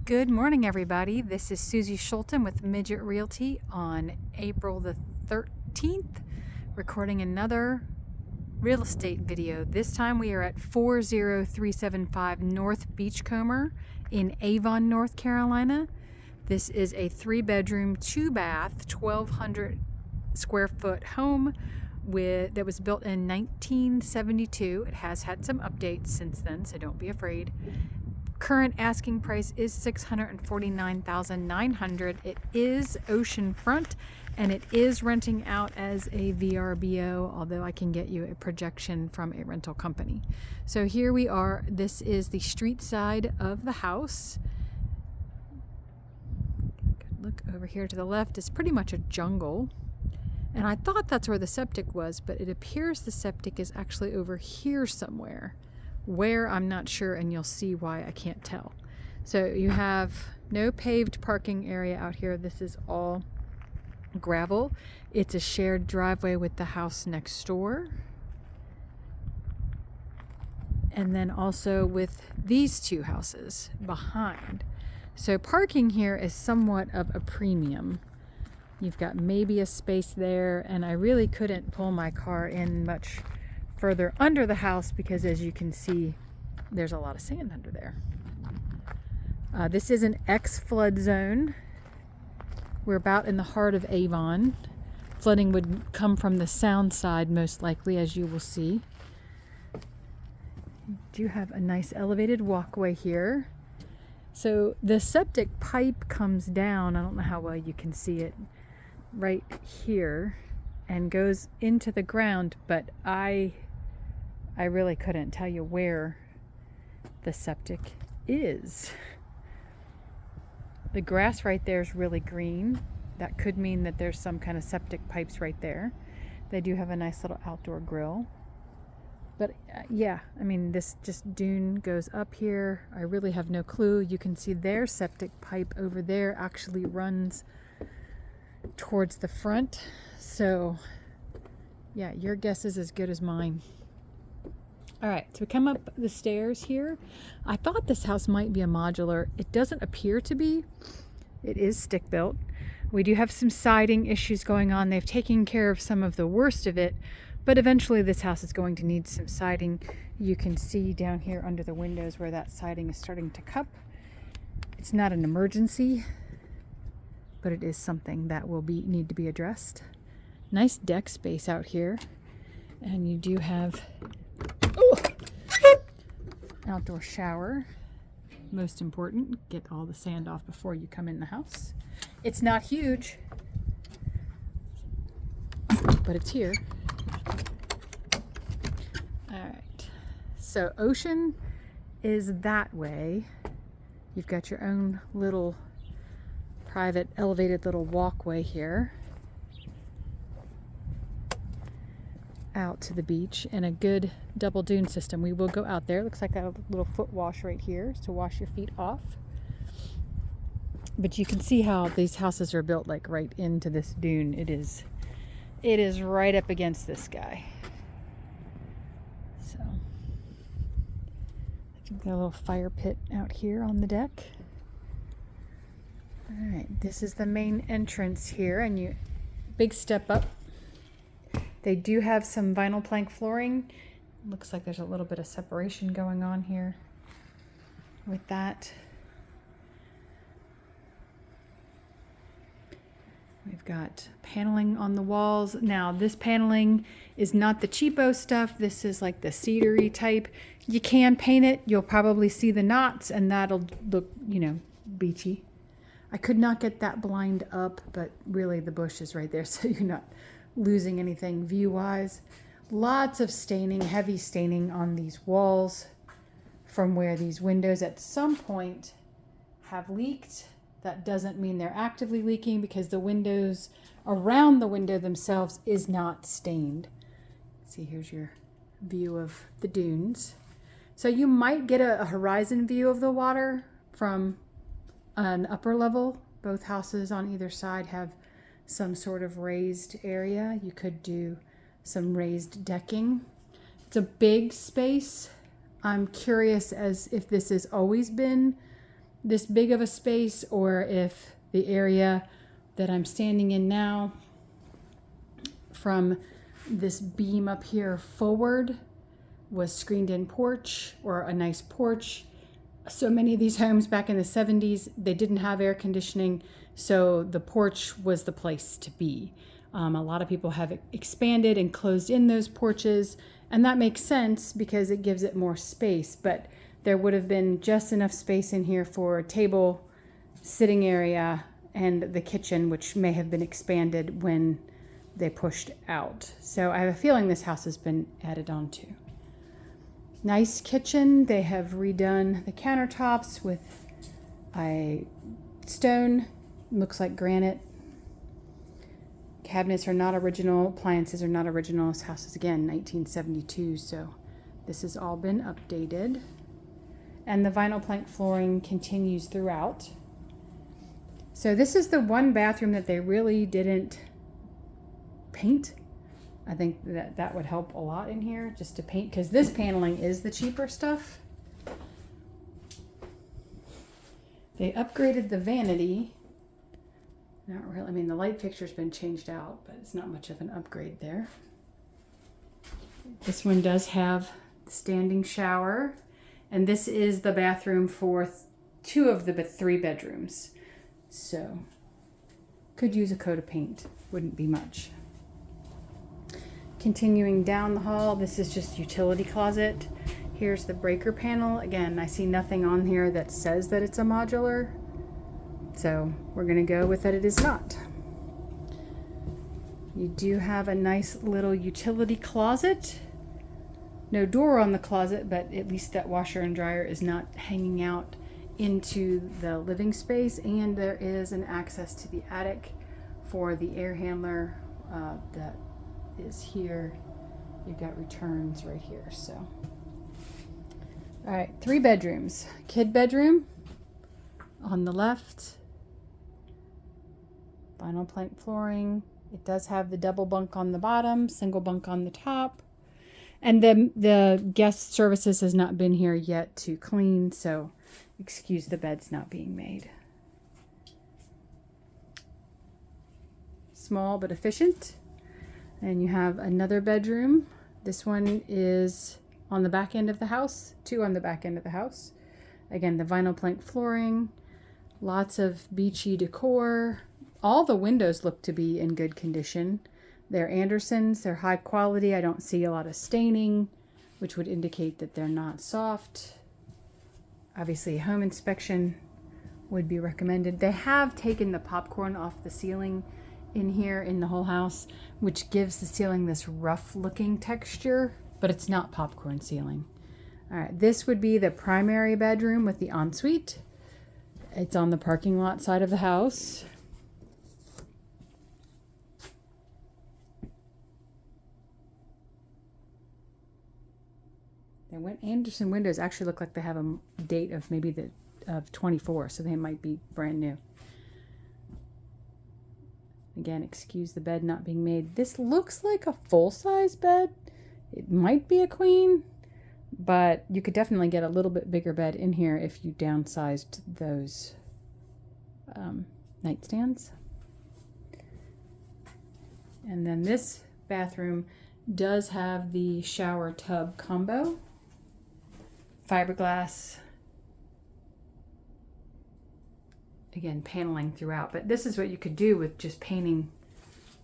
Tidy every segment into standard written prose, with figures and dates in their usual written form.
Good morning, everybody. This is Susie Schulten with Midget Realty on April the 13th, recording another real estate video. This time we are at 40375 North Beachcomber in Avon, North Carolina. This is a 3-bedroom, 2-bath, 1,200 square foot home that was built in 1972. It has had some updates since then, so don't be afraid. Current asking price is $649,900. It is oceanfront, and it is renting out as a VRBO, although I can get you a projection from a rental company. So here we are. This is the street side of the house. Look over here to the left. It's pretty much a jungle. And I thought that's where the septic was, but it appears the septic is actually over here somewhere. Where, I'm not sure, and you'll see why I can't tell. So you have no paved parking area out here. This is all gravel. It's a shared driveway with the house next door. And then also with these two houses behind. So parking here is somewhat of a premium. You've got maybe a space there, and I really couldn't pull my car in much further under the house because, as you can see, there's a lot of sand under there. This is an ex-flood zone. We're about in the heart of Avon. Flooding would come from the sound side most likely, as you will see. You do have a nice elevated walkway here. So the septic pipe comes down, I don't know how well you can see it, right here, and goes into the ground, but I really couldn't tell you where the septic is. The grass right there is really green. That could mean that there's some kind of septic pipes right there. They do have a nice little outdoor grill. But yeah, I mean, this just dune goes up here. I really have no clue. You can see their septic pipe over there actually runs towards the front. So yeah, your guess is as good as mine. All right, so we come up the stairs here. I thought this house might be a modular. It doesn't appear to be. It is stick built. We do have some siding issues going on. They've taken care of some of the worst of it, but eventually this house is going to need some siding. You can see down here under the windows where that siding is starting to cup. It's not an emergency, but it is something that will need to be addressed. Nice deck space out here, and you do have outdoor shower. Most important, get all the sand off before you come in the house. It's not huge, but it's here. All right, so ocean is that way. You've got your own little private elevated little walkway here out to the beach, and a good double dune system. We will go out there. Looks like a little foot wash right here to wash your feet off. But you can see how these houses are built like right into this dune. It is right up against this guy. So got a little fire pit out here on the deck. All right, this is the main entrance here, and you big step up. They do have some vinyl plank flooring. Looks like there's a little bit of separation going on here with that. We've got paneling on the walls. Now, this paneling is not the cheapo stuff. This is like the cedar-y type. You can paint it. You'll probably see the knots, and that'll look, beachy. I could not get that blind up, but really the bush is right there, so you're not losing anything view-wise. Lots of staining, heavy staining on these walls from where these windows at some point have leaked. That doesn't mean they're actively leaking because the windows around the window themselves is not stained. See, here's your view of the dunes. So you might get a horizon view of the water from an upper level. Both houses on either side have some sort of raised area. You could do some raised decking. It's a big space. I'm curious as if this has always been this big of a space, or if the area that I'm standing in now from this beam up here forward was screened in porch or a nice porch. So many of these homes back in the 70s, they didn't have air conditioning, so the porch was the place to be. A lot of people have expanded and closed in those porches, and that makes sense because it gives it more space, but there would have been just enough space in here for a table, sitting area, and the kitchen, which may have been expanded when they pushed out. So I have a feeling this house has been added on to. Nice kitchen. They have redone the countertops with a stone, looks like granite. Cabinets are not original, appliances are not original. This house is again 1972, so this has all been updated. And the vinyl plank flooring continues throughout. So this is the one bathroom that they really didn't paint. I think that would help a lot in here, just to paint, because this paneling is the cheaper stuff. They upgraded the vanity. Not really, I mean, the light fixture's been changed out, but it's not much of an upgrade there. This one does have the standing shower, and this is the bathroom for 2 of the 3 bedrooms. So, could use a coat of paint, wouldn't be much. Continuing down the hall, this is just utility closet. Here's the breaker panel. Again, I see nothing on here that says that it's a modular, so we're gonna go with that it is not. You do have a nice little utility closet. No door on the closet, but at least that washer and dryer is not hanging out into the living space, and there is an access to the attic for the air handler that is here. You've got returns right here. So, all right, 3 bedrooms. Kid bedroom on the left, vinyl plank flooring. It does have the double bunk on the bottom, single bunk on the top, and then the guest services has not been here yet to clean, so excuse the beds not being made. Small but efficient. And you have another bedroom. This one is on the back end of the house, 2 on the back end of the house. Again, the vinyl plank flooring, lots of beachy decor. All the windows look to be in good condition. They're Andersons, they're high quality. I don't see a lot of staining, which would indicate that they're not soft. Obviously, a home inspection would be recommended. They have taken the popcorn off the ceiling in here in the whole house, which gives the ceiling this rough looking texture, but it's not popcorn ceiling. All right, this would be the primary bedroom with the ensuite. It's on the parking lot side of the house. Anderson windows actually look like they have a date of maybe of 24, so they might be brand new. Again, excuse the bed not being made. This looks like a full-size bed. It might be a queen, but you could definitely get a little bit bigger bed in here if you downsized those nightstands. And then this bathroom does have the shower tub combo. Fiberglass. Again, paneling throughout, but this is what you could do with just painting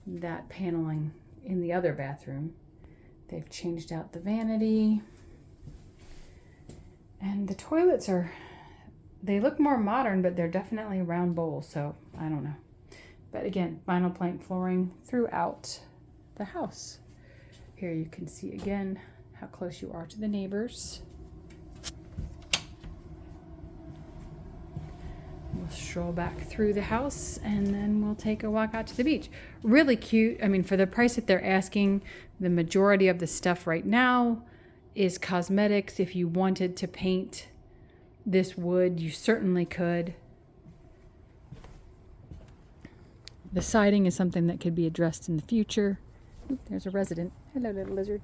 that paneling in the other bathroom. They've changed out the vanity, and the toilets they look more modern, but they're definitely round bowls, so I don't know. But again, vinyl plank flooring throughout the house. Here you can see again how close you are to the neighbors. We'll stroll back through the house and then we'll take a walk out to the beach. Really cute. I mean, for the price that they're asking, the majority of the stuff right now is cosmetics. If you wanted to paint this wood, you certainly could. The siding is something that could be addressed in the future. Oop, there's a resident. Hello, little lizard.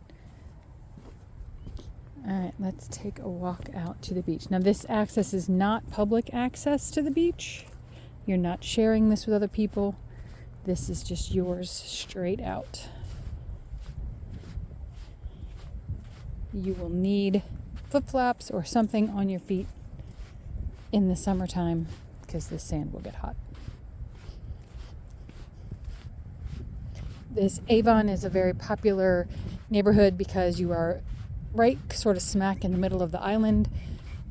All right, let's take a walk out to the beach. Now, this access is not public access to the beach. You're not sharing this with other people. This is just yours straight out. You will need flip-flops or something on your feet in the summertime because the sand will get hot. This Avon is a very popular neighborhood because you are right sort of smack in the middle of the island.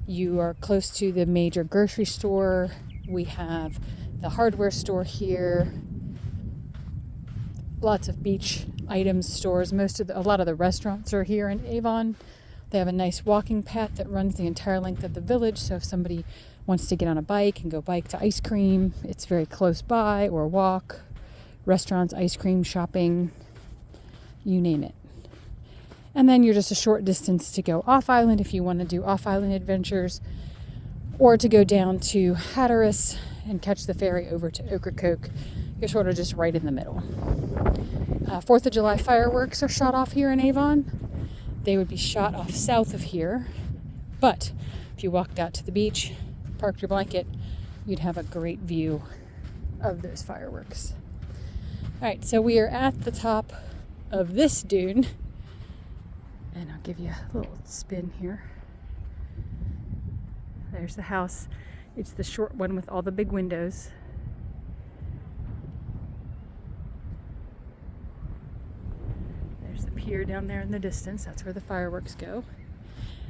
You are close to the major grocery store. We have the hardware store here. Lots of beach items stores. A lot of the restaurants are here in Avon. They have a nice walking path that runs the entire length of the village. So if somebody wants to get on a bike and go bike to ice cream, it's very close by, or walk. Restaurants, ice cream, shopping, you name it. And then you're just a short distance to go off island if you want to do off island adventures, or to go down to Hatteras and catch the ferry over to Ocracoke. You're sort of just right in the middle. 4th of July fireworks are shot off here in Avon. They would be shot off south of here, but if you walked out to the beach, parked your blanket, you'd have a great view of those fireworks. All right, so we are at the top of this dune, and I'll give you a little spin here. There's the house. It's the short one with all the big windows. There's the pier down there in the distance. That's where the fireworks go.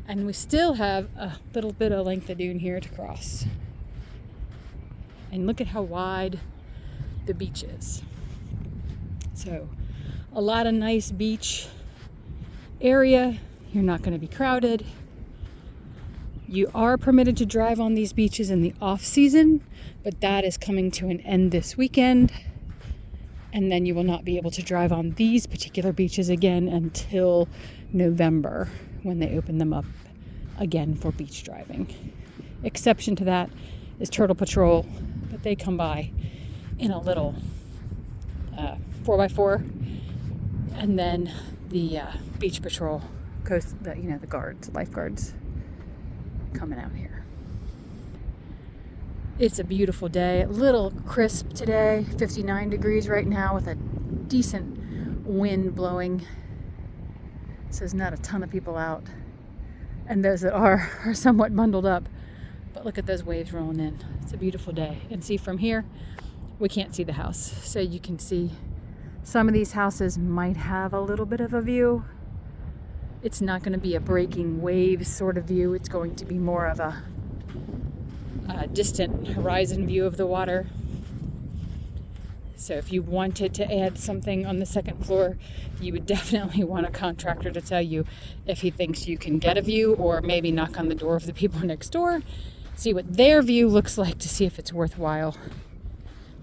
And we still have a little bit of length of dune here to cross. And look at how wide the beach is. So a lot of nice beach area. You're not going to be crowded. You are permitted to drive on these beaches in the off season, but that is coming to an end this weekend. And then you will not be able to drive on these particular beaches again until November, when they open them up again for beach driving. Exception to that is Turtle Patrol, but they come by in a little 4x4, and then the beach patrol coast, the guards, lifeguards coming out here. It's a beautiful day, a little crisp today, 59 degrees right now with a decent wind blowing. So there's not a ton of people out, and those that are somewhat bundled up. But look at those waves rolling in. It's a beautiful day. And see, from here we can't see the house, so you can see some of these houses might have a little bit of a view. It's not going to be a breaking waves sort of view. It's going to be more of a distant horizon view of the water. So if you wanted to add something on the second floor, you would definitely want a contractor to tell you if he thinks you can get a view, or maybe knock on the door of the people next door, see what their view looks like, to see if it's worthwhile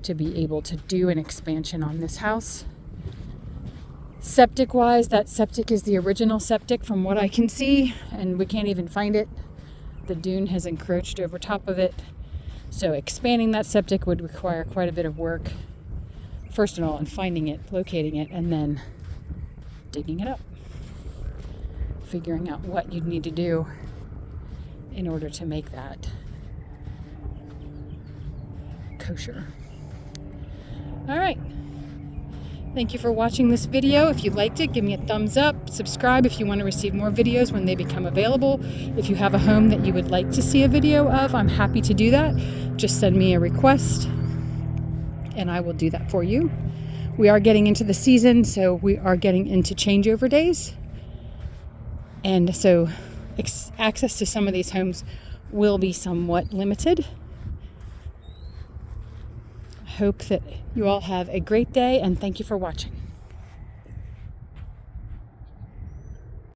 to be able to do an expansion on this house. Septic wise, that septic is the original septic from what I can see, and we can't even find it. The dune has encroached over top of it. So expanding that septic would require quite a bit of work. First of all, in finding it, locating it, and then digging it up. Figuring out what you'd need to do in order to make that kosher. All right. Thank you for watching this video. If you liked it, give me a thumbs up. Subscribe if you want to receive more videos when they become available. If you have a home that you would like to see a video of, I'm happy to do that. Just send me a request and I will do that for you. We are getting into the season, so we are getting into changeover days. And so access to some of these homes will be somewhat limited. I hope that you all have a great day, and thank you for watching.